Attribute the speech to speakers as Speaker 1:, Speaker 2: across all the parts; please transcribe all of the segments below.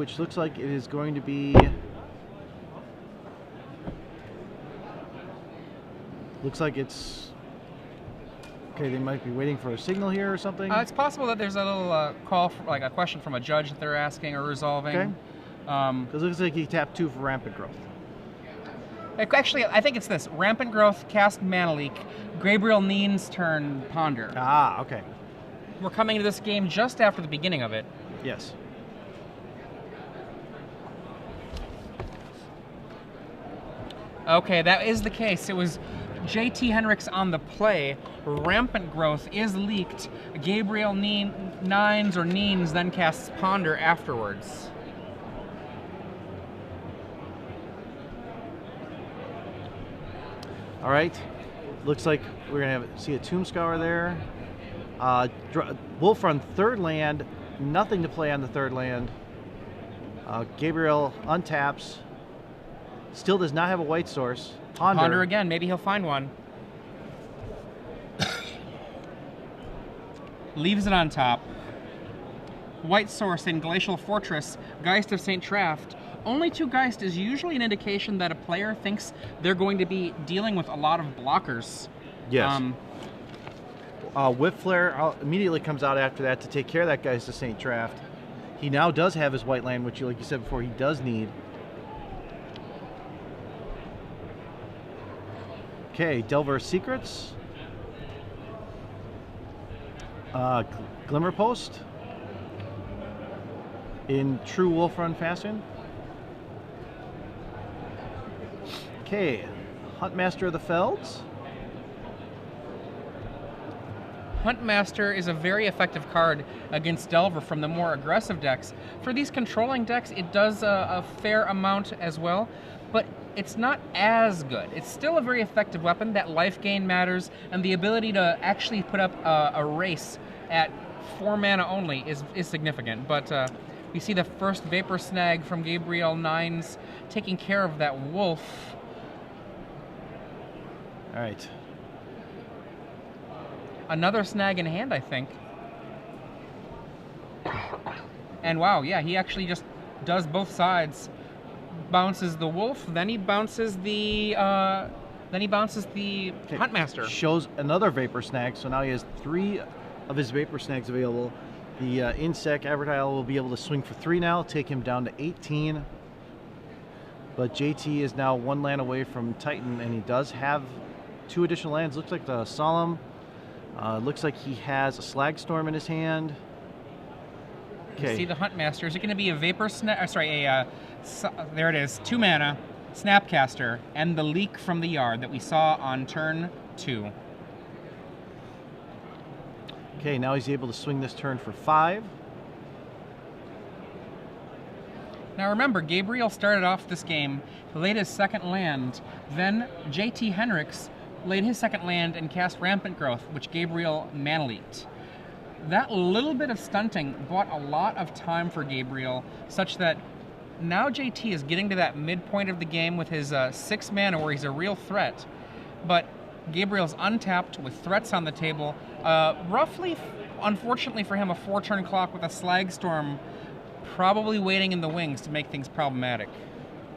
Speaker 1: which looks like it is going to be... Looks like it's... Okay, they might be waiting for a signal here or something.
Speaker 2: It's possible that there's a little call, like a question from a judge that they're asking or resolving.
Speaker 1: Okay. Because it looks like he tapped 2 for rampant growth.
Speaker 2: Actually, I think it's this. Rampant growth, cast mana leak. Gabriel Nienes turn, ponder.
Speaker 1: Ah, okay.
Speaker 2: We're coming to this game just after the beginning of it.
Speaker 1: Yes.
Speaker 2: Okay, that is the case. It was JT Henricks on the play. Rampant growth is leaked. Gabriel Nienes or Nienes then casts ponder afterwards.
Speaker 1: All right. Looks like we're gonna see a Tomb Scour there. Wolf on 3rd land. Nothing to play on the 3rd land. Gabriel untaps. Still does not have a white source.
Speaker 2: Ponder again. Maybe he'll find one. Leaves it on top. White source in Glacial Fortress. Geist of St. Traft. Only 2 Geist is usually an indication that a player thinks they're going to be dealing with a lot of blockers.
Speaker 1: Yes. Whip Flare immediately comes out after that to take care of that Geist of St. Traft. He now does have his white land, which, like you said before, he does need. Okay, Delver's Secrets. Glimmer Post. In true Wolf Run fashion. Okay, Huntmaster of the Felds.
Speaker 2: Huntmaster is a very effective card against Delver from the more aggressive decks. For these controlling decks, it does a fair amount as well, but it's not as good. It's still a very effective weapon. That life gain matters, and the ability to actually put up a race at 4 mana only is significant. But we see the first Vapor Snag from Gabriel Nienes taking care of that wolf.
Speaker 1: All right.
Speaker 2: Another snag in hand, I think. And wow, yeah, he actually just does both sides. Bounces the wolf, then he bounces the Huntmaster.
Speaker 1: Shows another Vapor Snag, so now he has 3 of his Vapor Snags available. The Insect Abertile will be able to swing for 3 now, take him down to 18. But JT is now 1 land away from Titan, and he does have 2 additional lands. Looks like the Solemn. Looks like he has a Slag Storm in his hand.
Speaker 2: Okay. You see the Huntmaster. Is it going to be a Vapor Snag? There it is. 2 mana, Snapcaster, and the leak from the yard that we saw on turn 2.
Speaker 1: Okay, now he's able to swing this turn for 5.
Speaker 2: Now remember, Gabriel started off this game, laid his 2nd land, then JT Henricks laid his 2nd land and cast Rampant Growth, which Gabriel mana leaked. That little bit of stunting bought a lot of time for Gabriel, such that now JT is getting to that midpoint of the game with his 6 mana where he's a real threat. But Gabriel's untapped with threats on the table. Roughly, unfortunately for him, a 4-turn clock with a Slag Storm probably waiting in the wings to make things problematic.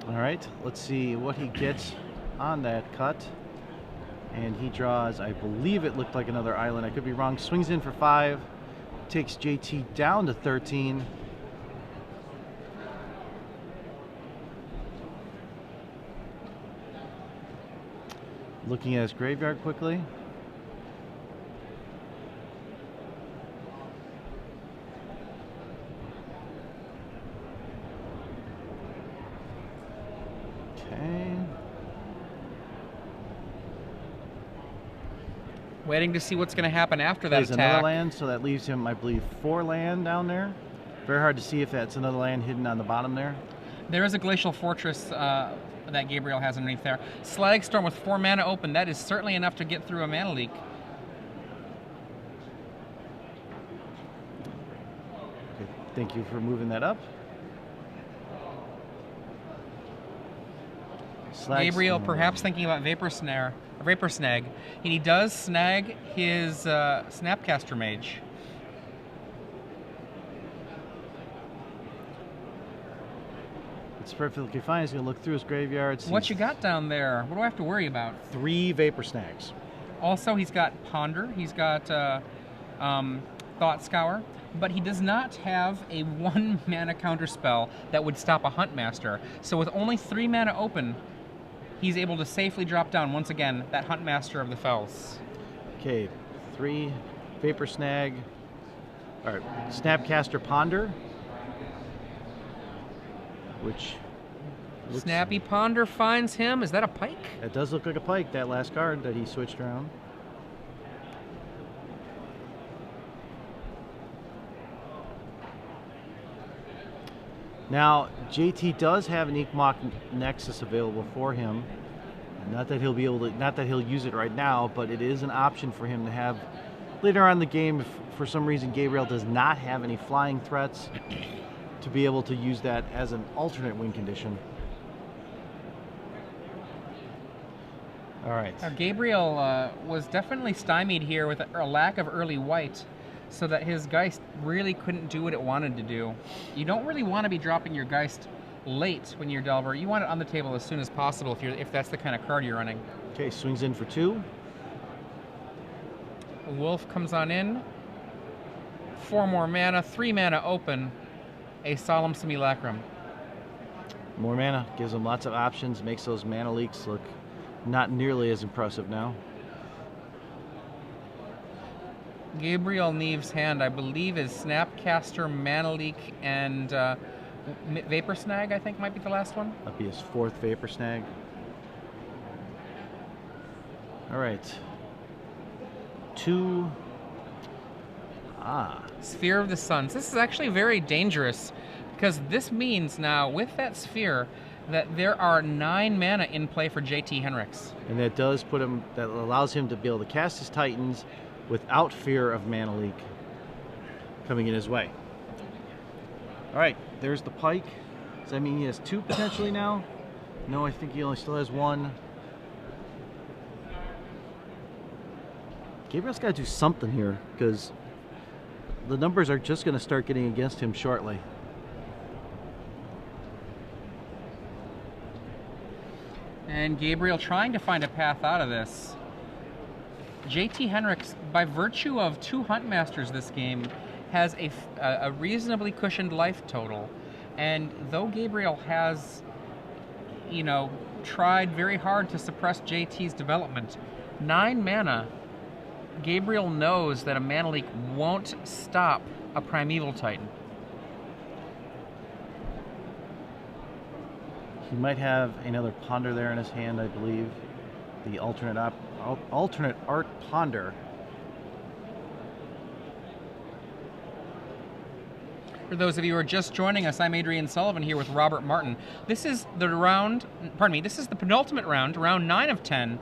Speaker 1: All right, let's see what he gets on that cut. And he draws, I believe it looked like another island. I could be wrong. Swings in for 5. Takes JT down to 13. Looking at his graveyard quickly. Okay.
Speaker 2: Waiting to see what's going to happen after that attack.
Speaker 1: Another land, so that leaves him, I believe, 4 land down there. Very hard to see if that's another land hidden on the bottom there.
Speaker 2: There is a Glacial Fortress that Gabriel has underneath there. Slag Storm with 4 mana open. That is certainly enough to get through a mana leak.
Speaker 1: Okay, thank you for moving that up.
Speaker 2: Gabriel perhaps thinking about Vapor Snag, and he does snag his Snapcaster Mage.
Speaker 1: It's perfectly fine. He's going to look through his graveyard.
Speaker 2: What you got down there? What do I have to worry about?
Speaker 1: 3 Vapor Snags.
Speaker 2: Also, he's got Ponder. He's got Thought Scour. But he does not have a 1 mana counterspell that would stop a Huntmaster. So with only 3 mana open, he's able to safely drop down, once again, that Huntmaster of the Fells.
Speaker 1: Okay, 3 Vapor Snag. All right, Snapcaster Ponder. Which
Speaker 2: Snappy Ponder finds him. Is that a Pike?
Speaker 1: That does look like a Pike, that last card that he switched around. Now, JT does have an Inkmoth Nexus available for him. Not that he'll be able to, not that he'll use it right now, but it is an option for him to have later on in the game if for some reason Gabriel does not have any flying threats, to be able to use that as an alternate win condition. All right.
Speaker 2: Now, Gabriel was definitely stymied here with a lack of early white, so that his Geist really couldn't do what it wanted to do. You don't really want to be dropping your Geist late when you're Delver. You want it on the table as soon as possible if that's the kind of card you're running.
Speaker 1: Okay, swings in for 2.
Speaker 2: Wolf comes on in. 4 more mana, 3 mana open. A Solemn Simulacrum.
Speaker 1: More mana, gives him lots of options, makes those mana leaks look not nearly as impressive now.
Speaker 2: Gabriel Neve's hand, I believe, is Snapcaster, Mana Leak, and Vapor Snag, I think might be the last one.
Speaker 1: That'll be his 4th Vapor Snag. All right. 2.
Speaker 2: Sphere of the Suns. This is actually very dangerous, because this means now, with that sphere, that there are 9 mana in play for JT Henricks.
Speaker 1: And that does put him, that allows him to be able to cast his Titans without fear of mana leak coming in his way. All right, there's the Pike. Does that mean he has 2 potentially now? No, I think he only still has 1. Gabriel's got to do something here, because the numbers are just going to start getting against him shortly.
Speaker 2: And Gabriel trying to find a path out of this. JT Henricks, by virtue of 2 Huntmasters this game, has a reasonably cushioned life total. And though Gabriel has, you know, tried very hard to suppress JT's development, 9 mana, Gabriel knows that a mana leak won't stop a Primeval Titan.
Speaker 1: He might have another Ponder there in his hand, I believe. The alternate art Ponder.
Speaker 2: For those of you who are just joining us, I'm Adrian Sullivan here with Robert Martin. This is the round, pardon me, this is the penultimate round, round 9 of 10,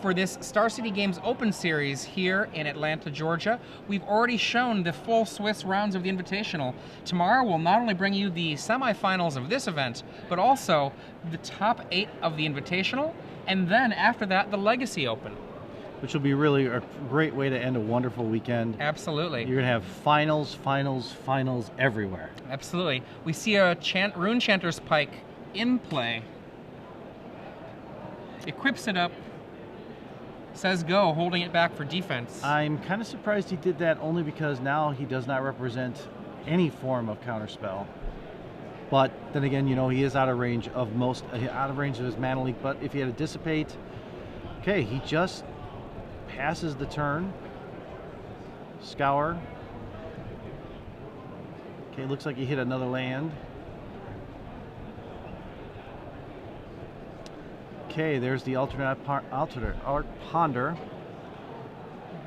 Speaker 2: for this Star City Games Open Series here in Atlanta, Georgia. We've already shown the full Swiss rounds of the Invitational. Tomorrow we'll not only bring you the semifinals of this event, but also the top 8 of the Invitational, and then after that, the Legacy Open.
Speaker 1: Which will be really a great way to end a wonderful weekend.
Speaker 2: Absolutely.
Speaker 1: You're going to have finals, finals, finals everywhere.
Speaker 2: Absolutely. We see a Rune Chanter's Pike in play. Equips it up. Says go, holding it back for defense.
Speaker 1: I'm kind of surprised he did that, only because now he does not represent any form of counterspell. But then again, you know, he is out of range of his mana leak. But if he had to dissipate, okay, he just passes the turn. Scour. Okay, looks like he hit another land. Okay, there's the alternate art Ponder.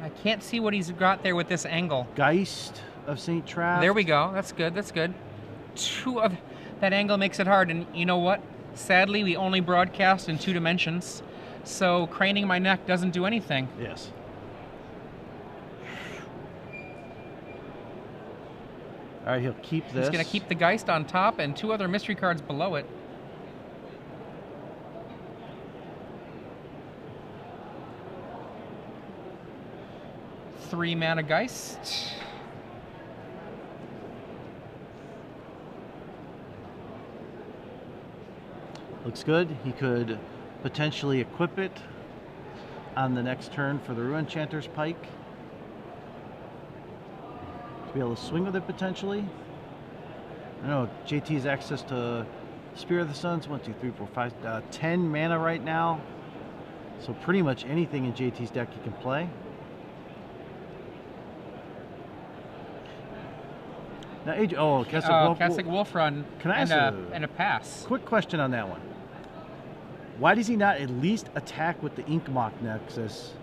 Speaker 2: I can't see what he's got there with this angle.
Speaker 1: Geist of St. Trapp.
Speaker 2: There we go. That's good. That's good. That angle makes it hard. And you know what? Sadly, we only broadcast in 2 dimensions, so craning my neck doesn't do anything.
Speaker 1: Yes. All right, he'll keep this.
Speaker 2: He's going to keep the Geist on top and 2 other mystery cards below it. Three mana Geist.
Speaker 1: Looks good. He could potentially equip it on the next turn for the Ruin Chanter's Pike. To be able to swing with it potentially. I know JT's access to Spear of the Suns, 1, 2, 3, 4, 5, 10 mana right now. So pretty much anything in JT's deck he can play. Now,
Speaker 2: Kessig Wolf Run
Speaker 1: Can I ask
Speaker 2: and a pass.
Speaker 1: Quick question on that one. Why does he not at least attack with the Inkmoth Nexus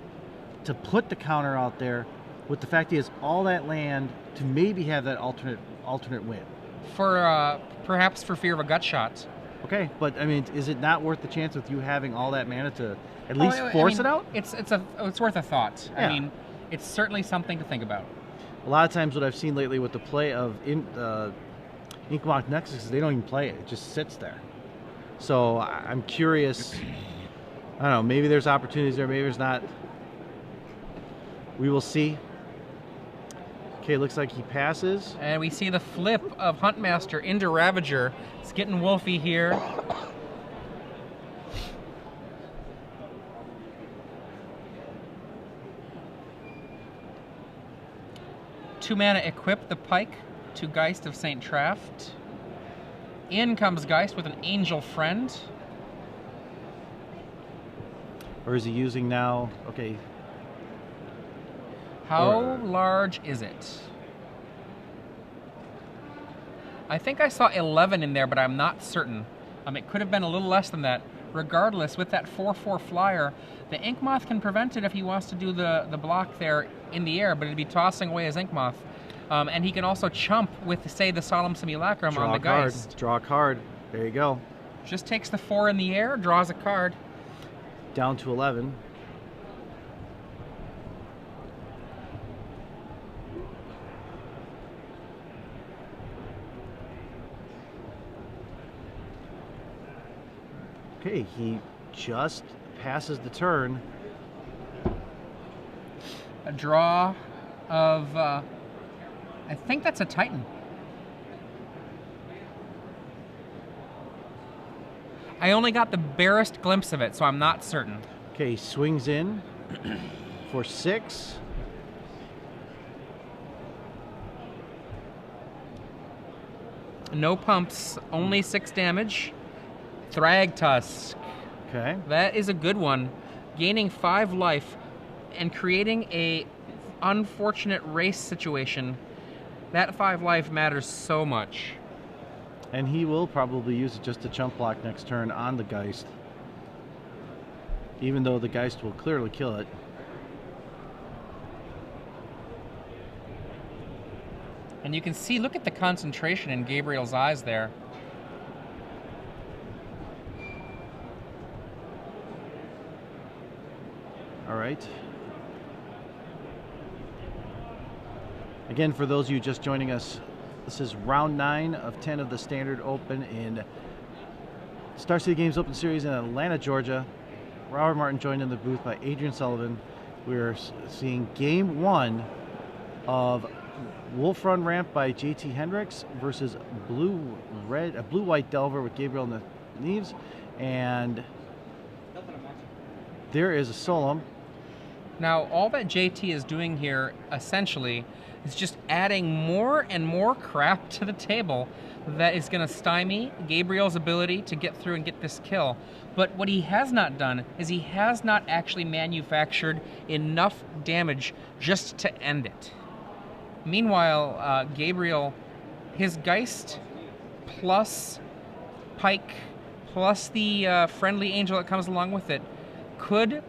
Speaker 1: to put the counter out there with the fact he has all that land to maybe have that alternate win?
Speaker 2: For perhaps for fear of a gut shot.
Speaker 1: Okay, but I mean, is it not worth the chance with you having all that mana to at least force it out?
Speaker 2: It's worth a thought.
Speaker 1: Yeah.
Speaker 2: I mean, it's certainly something to think about.
Speaker 1: A lot of times what I've seen lately with the play of Inkmoth Nexus is they don't even play it. It just sits there. So I'm curious. I don't know. Maybe there's opportunities there. Maybe there's not. We will see. Okay, looks like he passes.
Speaker 2: And we see the flip of Huntmaster into Ravager. It's getting wolfy here. Two mana equip the Pike to Geist of St. Traft. In comes Geist with an Angel Friend.
Speaker 1: Or is he using now? Okay.
Speaker 2: How large is it? I think I saw 11 in there, but I'm not certain. It could have been a little less than that. Regardless, with that 4/4 flyer, the Inkmoth can prevent it if he wants to do the block there in the air, but it'd be tossing away his Inkmoth. And he can also chump with, say, the Solemn Simulacrum on the Geist.
Speaker 1: Draw a card. There you go.
Speaker 2: Just takes the 4 in the air, draws a card.
Speaker 1: Down to 11. Okay, he just passes the turn.
Speaker 2: A draw of, I think that's a Titan. I only got the barest glimpse of it, so I'm not certain.
Speaker 1: Okay, he swings in for 6.
Speaker 2: No pumps, only 6 damage. Thragtusk.
Speaker 1: Okay.
Speaker 2: That is a good one. Gaining 5 life and creating a unfortunate race situation. That 5 life matters so much.
Speaker 1: And he will probably use it just to chump block next turn on the Geist. Even though the Geist will clearly kill it.
Speaker 2: And you can see, look at the concentration in Gabriel's eyes there.
Speaker 1: All right. Again, for those of you just joining us, this is round 9 of 10 of the Standard Open in Star City Games Open Series in Atlanta, Georgia. Robert Martin joined in the booth by Adrian Sullivan. We're seeing game 1 of Wolf Run Ramp by JT Henricks versus Blue-White Delver with Gabriel and Nienes. And there is a Solemn.
Speaker 2: Now, all that JT is doing here, essentially, is just adding more and more crap to the table that is going to stymie Gabriel's ability to get through and get this kill. But what he has not done is he has not actually manufactured enough damage just to end it. Meanwhile, Gabriel, his Geist plus Pike plus the friendly angel that comes along with it could...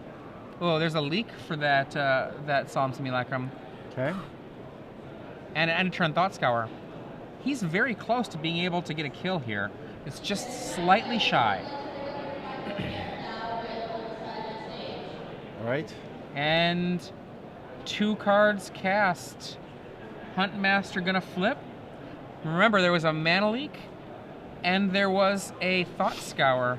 Speaker 2: Oh, there's a leak for that Solemn Simulacrum.
Speaker 1: Okay.
Speaker 2: And an End-of-Turn Thought Scour. He's very close to being able to get a kill here. It's just slightly shy.
Speaker 1: All right.
Speaker 2: And 2 cards cast. Huntmaster gonna flip. Remember, there was a mana leak, and there was a Thought Scour.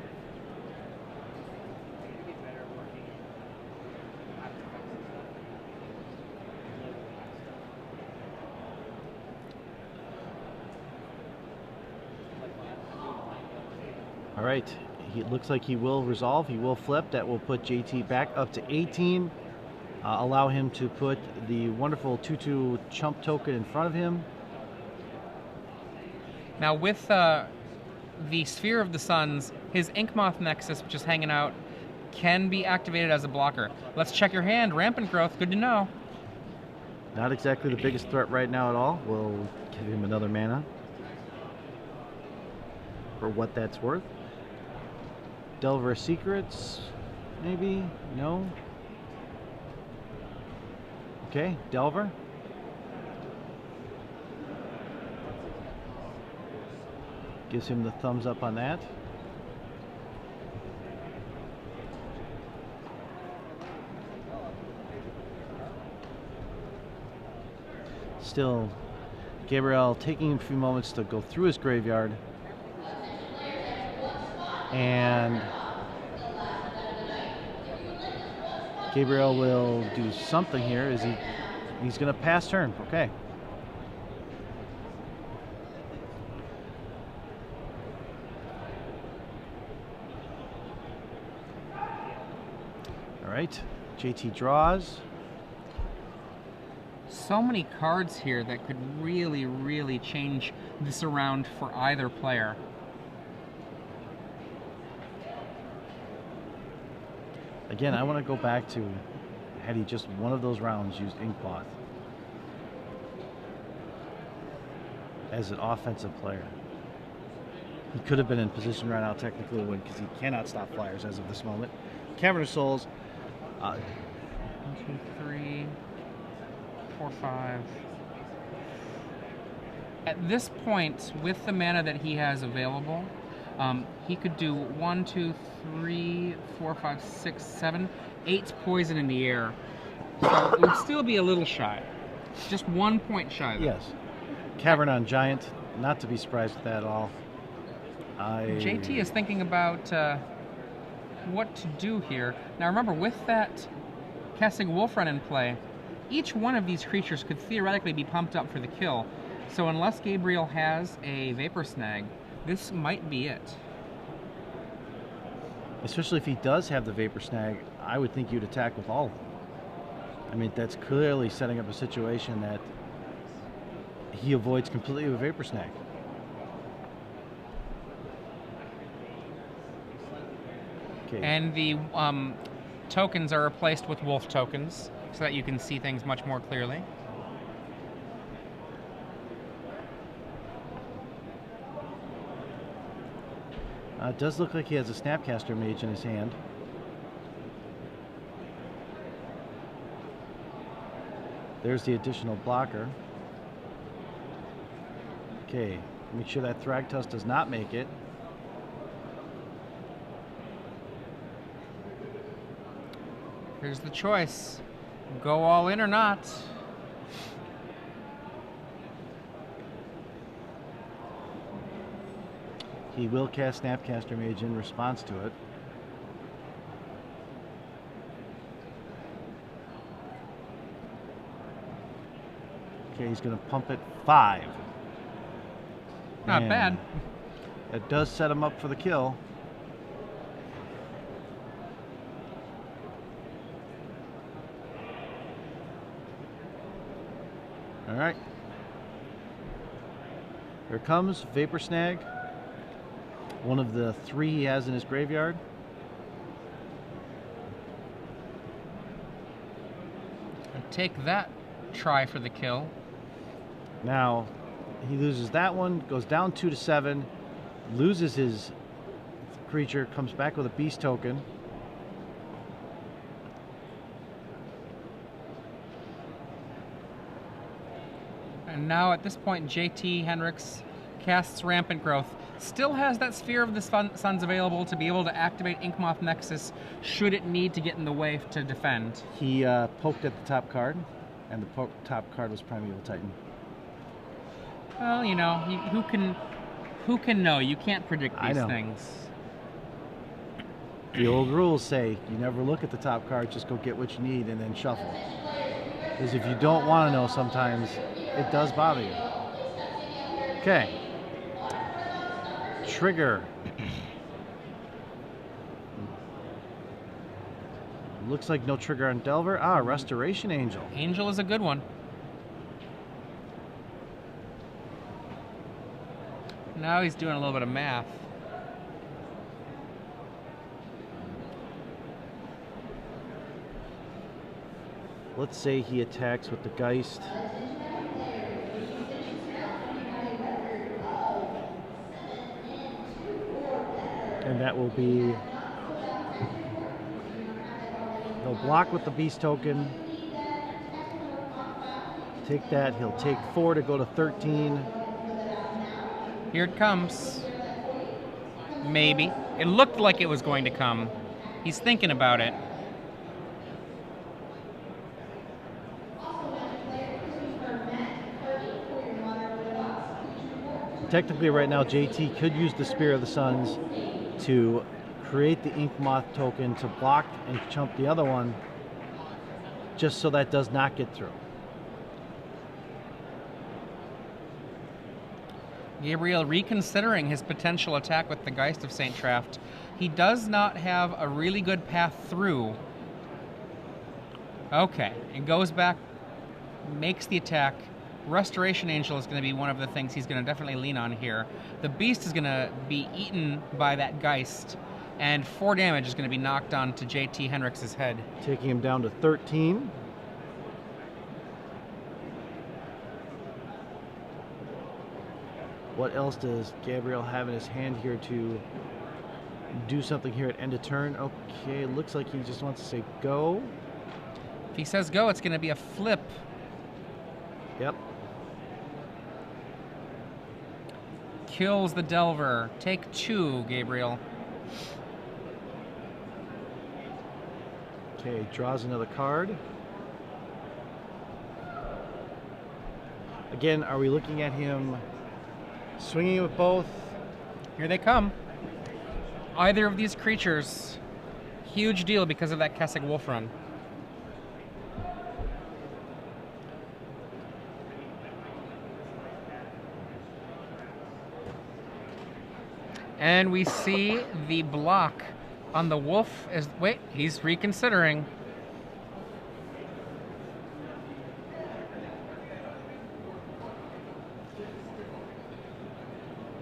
Speaker 1: All right. He looks like he will resolve. He will flip. That will put JT back up to 18. Allow him to put the wonderful 2/2 chump token in front of him.
Speaker 2: Now with the Sphere of the Suns, his Inkmoth Nexus, which is hanging out, can be activated as a blocker. Let's check your hand. Rampant Growth, good to know.
Speaker 1: Not exactly the biggest threat right now at all. We'll give him another mana for what that's worth. Delver of Secrets, maybe? No? Okay, Delver. Gives him the thumbs up on that. Still, Gabriel taking a few moments to go through his graveyard. And Gabriel will do something here. He's going to pass turn. Okay. All right. JT draws.
Speaker 2: So many cards here that could really, really change this around for either player.
Speaker 1: Again, I want to go back to, had he just one of those rounds used Inkmoth as an offensive player. He could have been in position right now technically to win because he cannot stop flyers as of this moment. Cavern of Souls.
Speaker 2: 1, 2, 3, 4, 5. At this point, with the mana that he has available, he could do 1, 2, 3, 4, 5, 6, 7, 8 poison in the air. So it would still be a little shy. Just 1 point shy, though.
Speaker 1: Yes. Cavern on Giant, not to be surprised with that at all.
Speaker 2: JT is thinking about what to do here. Now remember, with that casting Wolf Run in play, each one of these creatures could theoretically be pumped up for the kill. So unless Gabriel has a Vapor Snag, this might be it.
Speaker 1: Especially if he does have the Vapor Snag, I would think you'd attack with all of them. I mean, that's clearly setting up a situation that he avoids completely with Vapor Snag. Okay.
Speaker 2: And the tokens are replaced with wolf tokens so that you can see things much more clearly.
Speaker 1: It does look like he has a Snapcaster Mage in his hand. There's the additional blocker. Okay, make sure that Thragtusk does not make it.
Speaker 2: Here's the choice. Go all in or not.
Speaker 1: He will cast Snapcaster Mage in response to it. Okay, he's going to pump it 5.
Speaker 2: Not bad.
Speaker 1: It does set him up for the kill. All right. Here comes Vapor Snag. One of the 3 he has in his graveyard.
Speaker 2: Take that try for the kill.
Speaker 1: Now, he loses that one, goes down 2 to 7, loses his creature, comes back with a beast token.
Speaker 2: And now at this point, JT Henricks casts Rampant Growth. Still has that Sphere of the Suns available to be able to activate Inkmoth Nexus should it need to get in the way to defend.
Speaker 1: He poked at the top card, and the top card was Primeval Titan.
Speaker 2: Well, you know, who can know? You can't predict these things.
Speaker 1: The old rules say you never look at the top card, just go get what you need and then shuffle. Because if you don't want to know, sometimes it does bother you. Okay. Trigger. Looks like no trigger on Delver. Ah, Restoration Angel.
Speaker 2: Angel is a good one. Now he's doing a little bit of math.
Speaker 1: Let's say he attacks with the Geist. And that will be... He'll block with the Beast token. Take that. He'll take 4 to go to 13.
Speaker 2: Here it comes. Maybe. It looked like it was going to come. He's thinking about it.
Speaker 1: Technically right now JT could use the Spear of the Suns to create the Ink Moth token to block and chump the other one, just so that does not get through.
Speaker 2: Gabriel reconsidering his potential attack with the Geist of St. Traft. He does not have a really good path through. Okay, it goes back, makes the attack. Restoration Angel is going to be one of the things he's going to definitely lean on here. The Beast is going to be eaten by that Geist, and 4 damage is going to be knocked onto JT Henricks' head.
Speaker 1: Taking him down to 13. What else does Gabriel have in his hand here to do something here at end of turn? Okay, looks like he just wants to say go.
Speaker 2: If he says go, it's going to be a flip.
Speaker 1: Yep.
Speaker 2: Kills the Delver. Take 2, Gabriel.
Speaker 1: Okay, draws another card. Again, are we looking at him swinging with both?
Speaker 2: Here they come. Either of these creatures, huge deal because of that Kessig Wolf run. And we see the block on the wolf is, wait, he's reconsidering.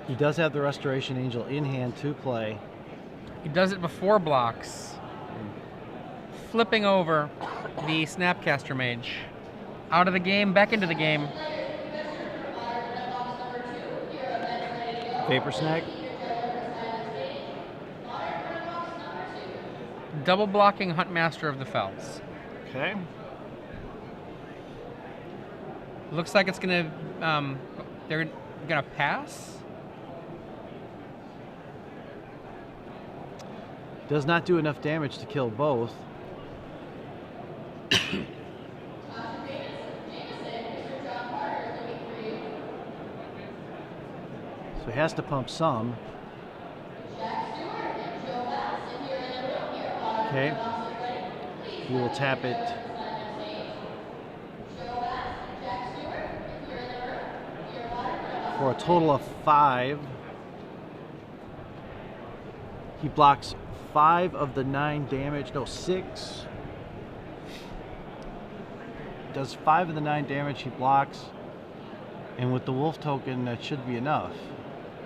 Speaker 1: He does have the Restoration Angel in hand to play.
Speaker 2: He does it before blocks. Flipping over the Snapcaster Mage. Out of the game, back into the game.
Speaker 1: Vapor Snag.
Speaker 2: Double blocking Huntmaster of the Fells.
Speaker 1: Okay.
Speaker 2: Looks like it's gonna, they're gonna pass.
Speaker 1: Does not do enough damage to kill both. So he has to pump some. Okay. He will tap it. For a total of 5. He blocks 5 of the 9 damage. No, 6. Does 5 of the 9 damage he blocks. And with the wolf token, that should be enough.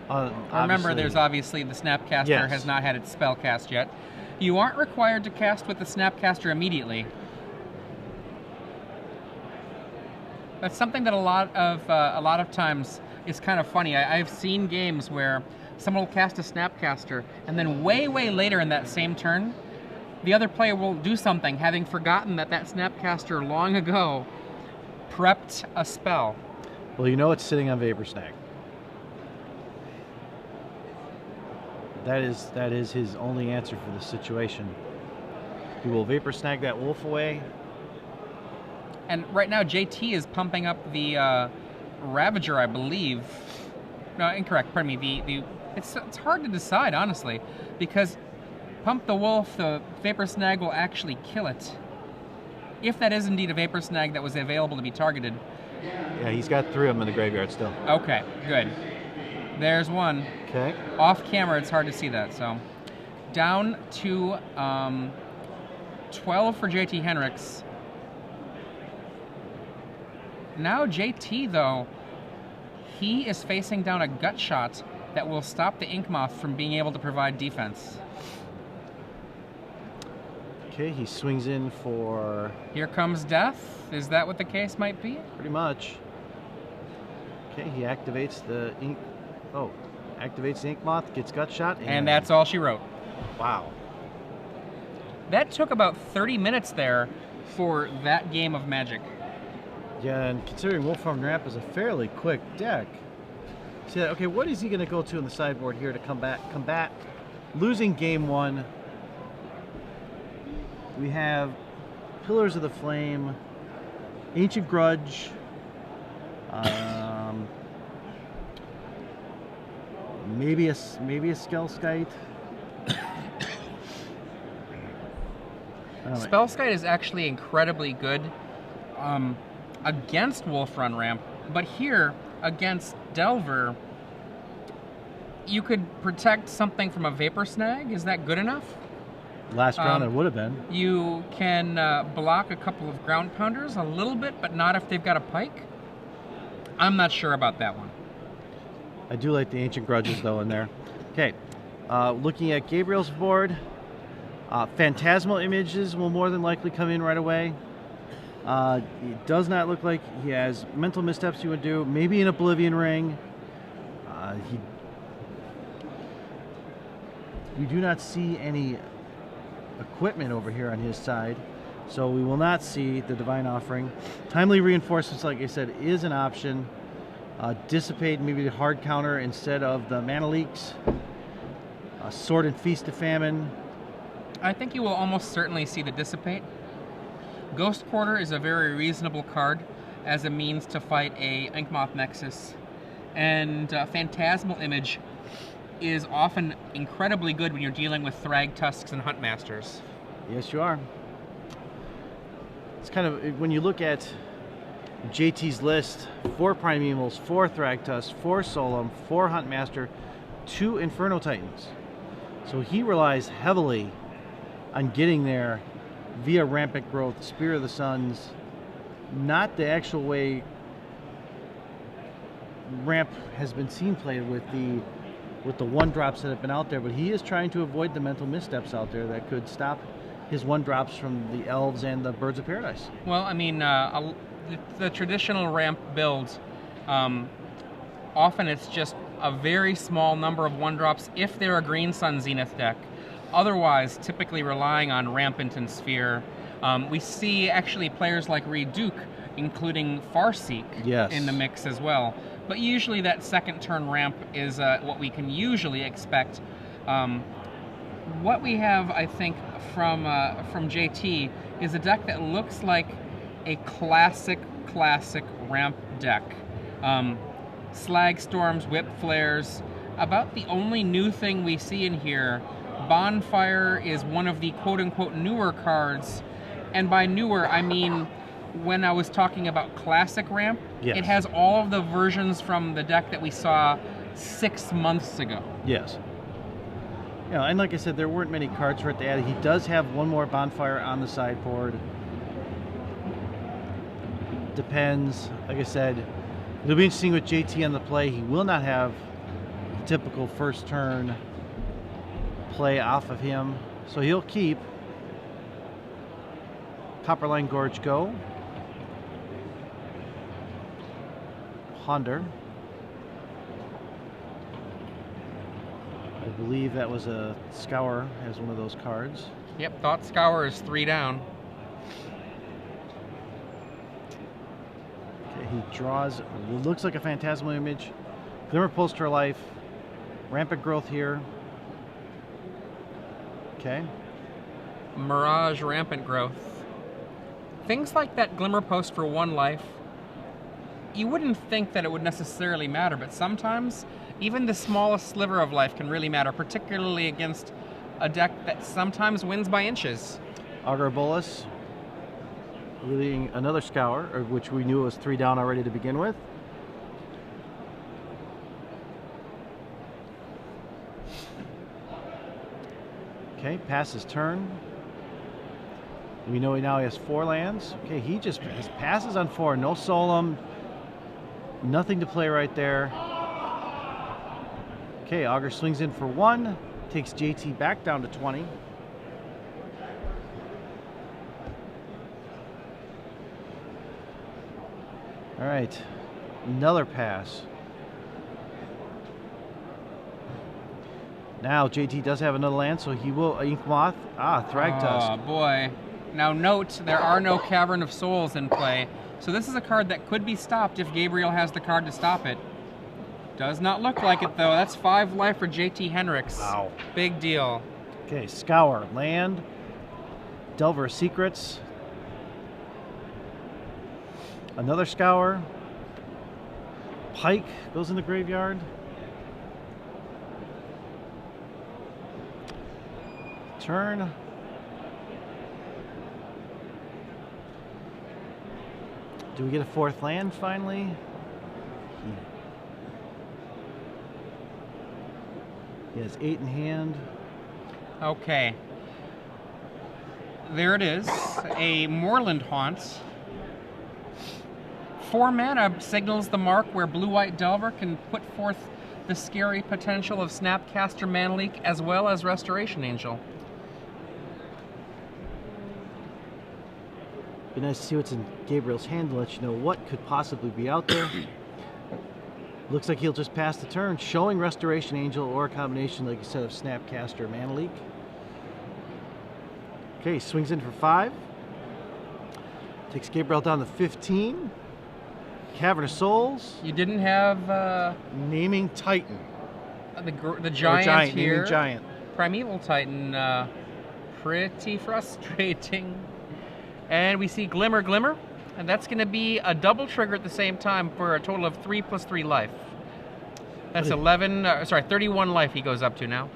Speaker 2: Remember, there's obviously the Snapcaster has not had its spell cast yet. You aren't required to cast with the Snapcaster immediately. That's something that a lot of times is kind of funny. I've seen games where someone will cast a Snapcaster, and then way later in that same turn, the other player will do something, having forgotten that Snapcaster long ago prepped a spell.
Speaker 1: Well, you know it's sitting on Vapor Snag. That is his only answer for this situation. He will Vapor Snag that wolf away.
Speaker 2: And right now JT is pumping up the Ravager, I believe. No, incorrect. Pardon me. It's hard to decide, honestly, because pump the wolf, the Vapor Snag will actually kill it. If that is indeed a Vapor Snag that was available to be targeted.
Speaker 1: Yeah, he's got 3 of them in the graveyard still.
Speaker 2: Okay, good. There's one.
Speaker 1: Okay.
Speaker 2: Off camera, it's hard to see that. So down to 12 for JT Henricks. Now JT, though, he is facing down a gut shot that will stop the Inkmoth from being able to provide defense.
Speaker 1: Okay, he swings in for...
Speaker 2: Here comes death. Is that what the case might be?
Speaker 1: Pretty much. Okay, he activates the ink... Oh, activates the Inkmoth, gets gut shot.
Speaker 2: And that's all she wrote.
Speaker 1: Wow.
Speaker 2: That took about 30 minutes there for that game of Magic.
Speaker 1: Yeah, and considering Wolfram Ramp is a fairly quick deck. See that? Okay, what is he going to go to in the sideboard here to combat losing game one? We have Pillars of the Flame, Ancient Grudge, maybe a Spellskite.
Speaker 2: Spellskite is actually incredibly good against Wolfrun Ramp, but here against Delver, you could protect something from a Vapor Snag. Is that good enough?
Speaker 1: Last round it would have been.
Speaker 2: You can block a couple of Ground Pounders a little bit, but not if they've got a Pike. I'm not sure about that one.
Speaker 1: I do like the Ancient Grudges, though, in there. Okay, looking at Gabriel's board, Phantasmal Images will more than likely come in right away. It does not look like he has Mental Missteps he would do. Maybe an Oblivion Ring. We do not see any equipment over here on his side, so we will not see the Divine Offering. Timely Reinforcements, like I said, is an option. Dissipate, maybe the hard counter instead of the Mana Leaks. Sword and Feast of Famine.
Speaker 2: I think you will almost certainly see the Dissipate. Ghost Quarter is a very reasonable card as a means to fight a Inkmoth Nexus. And Phantasmal Image is often incredibly good when you're dealing with Thrag Tusks and Huntmasters.
Speaker 1: Yes, you are. It's kind of, when you look at JT's list, 4 Primevals, 4 Thragtusk, 4 Solemn, 4 Huntmaster, 2 Inferno Titans. So he relies heavily on getting there via Rampant Growth, Spear of the Suns, not the actual way Ramp has been seen played with the 1-drops that have been out there, but he is trying to avoid the mental missteps out there that could stop his 1-drops from the Elves and the Birds of Paradise.
Speaker 2: Well, I mean, the traditional Ramp build, often it's just a very small number of 1-drops if they're a Green Sun Zenith deck. Otherwise, typically relying on Rampant and Sphere. We see actually players like Reed Duke, including Farseek, in the mix as well. But usually that second turn ramp is what we can usually expect. What we have, I think, from JT is a deck that looks like a classic ramp deck. Slag Storms, Whip Flares. About the only new thing we see in here, Bonfire is one of the quote-unquote newer cards. And by newer, I mean when I was talking about classic ramp, it has all of the versions from the deck that we saw 6 months ago.
Speaker 1: Yes. You know, and like I said, there weren't many cards for it to add. He does have one more Bonfire on the sideboard. Depends. Like I said, it'll be interesting with JT on the play. He will not have the typical first turn play off of him, so he'll keep Copperline Gorge go. Ponder. I believe that was a Scour as one of those cards.
Speaker 2: Yep, Thought Scour is 3 down.
Speaker 1: Okay, he draws, it looks like a Phantasmal Image. Glimmer Pulse to Life. Rampant Growth here. Okay.
Speaker 2: Mirage Rampant Growth. Things like that Glimmer Post for 1 life, you wouldn't think that it would necessarily matter, but sometimes even the smallest sliver of life can really matter, particularly against a deck that sometimes wins by inches.
Speaker 1: Augur Bolus, really another Scour, which we knew was 3 down already to begin with. Okay, passes turn. We know now he has 4 lands. Okay, he just passes on 4. No Solemn. Nothing to play right there. Okay, Augur swings in for 1. Takes JT back down to 20. All right, another pass. Now JT does have another land, so he will Ink Moth. Thragtusk.
Speaker 2: Oh boy. Now note, there are no Cavern of Souls in play, so this is a card that could be stopped if Gabriel has the card to stop it. Does not look like it though. That's 5 life for JT Henricks.
Speaker 1: Wow.
Speaker 2: Big deal.
Speaker 1: Okay, Scour, land, Delver Secrets, another Scour, Pike goes in the graveyard, turn, do we get a 4th land finally? He has 8 in hand.
Speaker 2: Okay. There it is. A Moorland Haunt. 4 mana signals the mark where Blue-White Delver can put forth the scary potential of Snapcaster Manleak as well as Restoration Angel.
Speaker 1: Be nice to see what's in Gabriel's hand to let you know what could possibly be out there. Looks like he'll just pass the turn, showing Restoration Angel or a combination, like you said, of Snapcaster or Manleak. Okay, swings in for 5. Takes Gabriel down to 15. Cavern of Souls.
Speaker 2: You didn't have
Speaker 1: Naming Titan.
Speaker 2: the giant here.
Speaker 1: Naming Giant.
Speaker 2: Primeval Titan. Pretty frustrating. And we see Glimmer Glimmer. And that's going to be a double trigger at the same time for a total of 3+3 life. That's 31 life he goes up to now.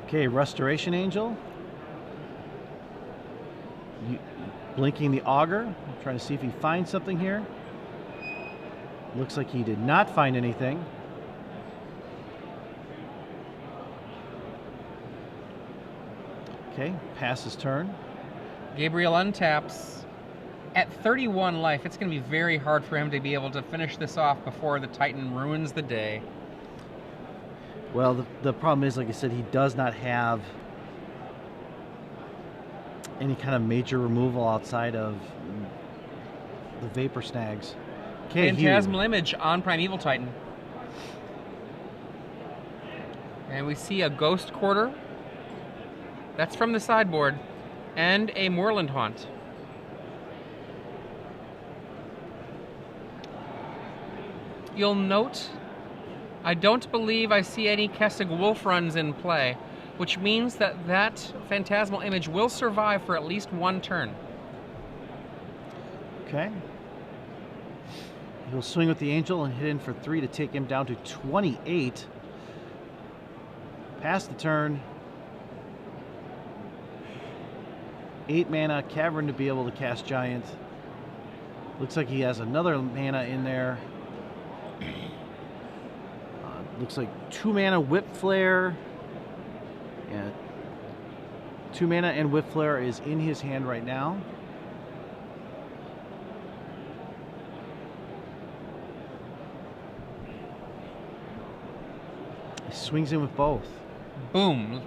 Speaker 1: Okay, Restoration Angel. Blinking the Augur. Trying to see if he finds something here. Looks like he did not find anything. Okay, passes turn.
Speaker 2: Gabriel untaps. At 31 life, it's going to be very hard for him to be able to finish this off before the Titan ruins the day.
Speaker 1: Well, the problem is, like I said, he does not have any kind of major removal outside of the Vapor Snags. Okay,
Speaker 2: Phantasmal Image on Primeval Titan. And we see a Ghost Quarter. That's from the sideboard. And a Moorland Haunt. You'll note, I don't believe I see any Kessig Wolf runs in play, which means that that Phantasmal Image will survive for at least 1 turn.
Speaker 1: Okay. He'll swing with the Angel and hit in for 3 to take him down to 28. Pass the turn. 8 mana, Cavern to be able to cast Giant. Looks like he has another mana in there. Looks like 2 mana Whip Flare. Yeah. 2 mana and Whip Flare is in his hand right now. He swings in with both.
Speaker 2: Boom.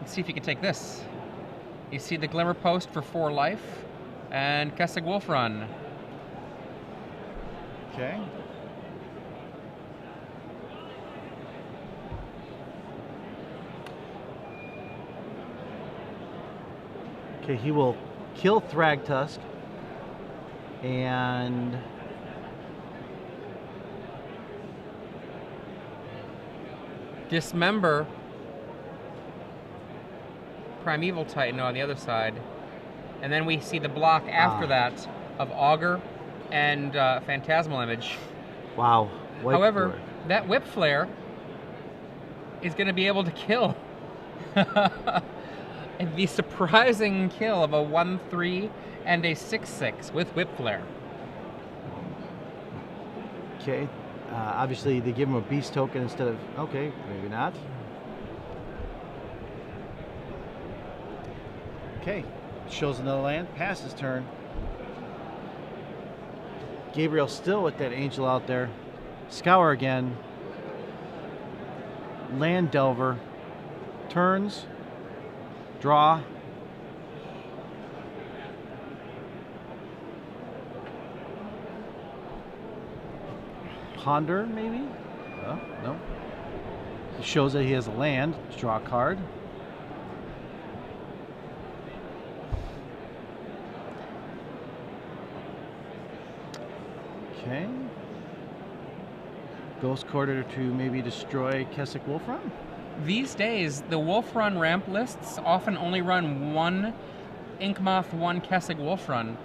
Speaker 2: Let's see if you can take this. You see the Glimmer Post for 4 life, and Kessig Wolf Run.
Speaker 1: Okay. Okay, he will kill Thragtusk and
Speaker 2: Dismember Primeval Titan on the other side. And then we see the block after that of Augur and Phantasmal Image.
Speaker 1: wow. White
Speaker 2: However,
Speaker 1: Flare.
Speaker 2: that Whip Flare is going to be able to kill. And the surprising kill of a 1/3 and a 6/6 with Whip Flare.
Speaker 1: Okay. Obviously, they give him a beast token instead of... Okay, maybe not. Okay. Shows another land. Passes turn. Gabriel still with that angel out there. Scour again. Land Delver. Turns. Draw. Ponder, maybe? Oh, no. He shows that he has a land. Draw a card. Okay. Ghost Quarter to maybe destroy Kessig Wolfram?
Speaker 2: These days, the Wolf Run ramp lists often only run one Inkmoth, one Kessig Wolf Run.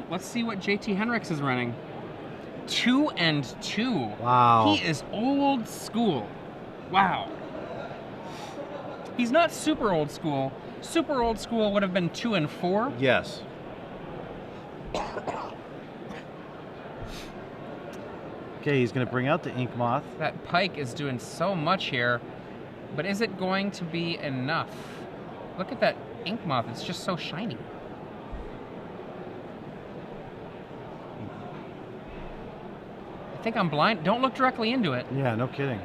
Speaker 2: Let's see what JT Henricks is running. 2 and 2.
Speaker 1: Wow.
Speaker 2: He is old school. Wow. He's not super old school. Super old school would have been 2 and 4.
Speaker 1: Yes. Okay, he's going to bring out the Inkmoth.
Speaker 2: That Pike is doing so much here, but is it going to be enough? Look at that Inkmoth, it's just so shiny. I think I'm blind. Don't look directly into it.
Speaker 1: Yeah, no kidding.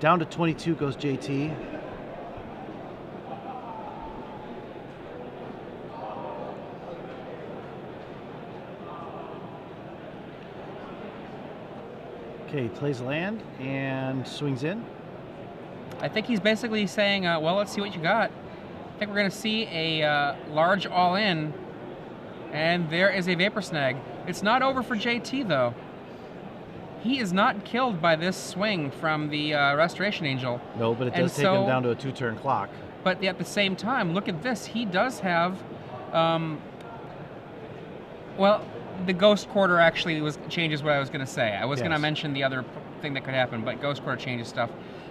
Speaker 1: Down to 22 goes JT. Okay, he plays land and swings in.
Speaker 2: I think he's basically saying, well, let's see what you got. I think we're going to see a large all-in, and there is a Vapor Snag. It's not over for JT, though. He is not killed by this swing from the Restoration Angel.
Speaker 1: No, but it does take him down to a 2-turn clock.
Speaker 2: But at the same time, look at this. He does have, well, the Ghost Quarter actually changes what I was going to say. I was going to mention the other thing that could happen, but Ghost Quarter changes stuff.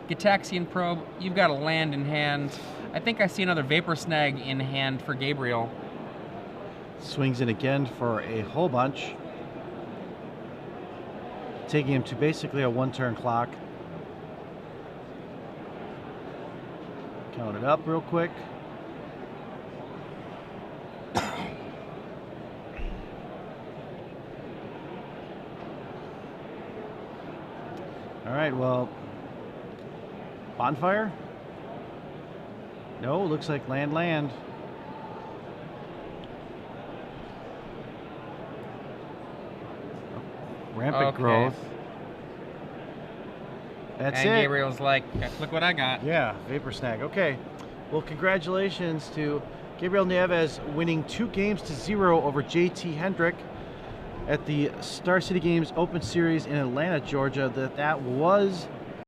Speaker 2: Gitaxian Probe, you've got a land in hand. I think I see another Vapor Snag in hand for Gabriel.
Speaker 1: Swings in again for a whole bunch. Taking him to basically a 1-turn clock. Count it up real quick. All right, well, bonfire? No, looks like land. Rampant growth. That's
Speaker 2: and
Speaker 1: it.
Speaker 2: Gabriel's like, look what I got.
Speaker 1: Yeah, Vapor Snag. Okay. Well, congratulations to Gabriel Nieves winning 2-0 over JT Hendrick at the Star City Games Open Series in Atlanta, Georgia. That was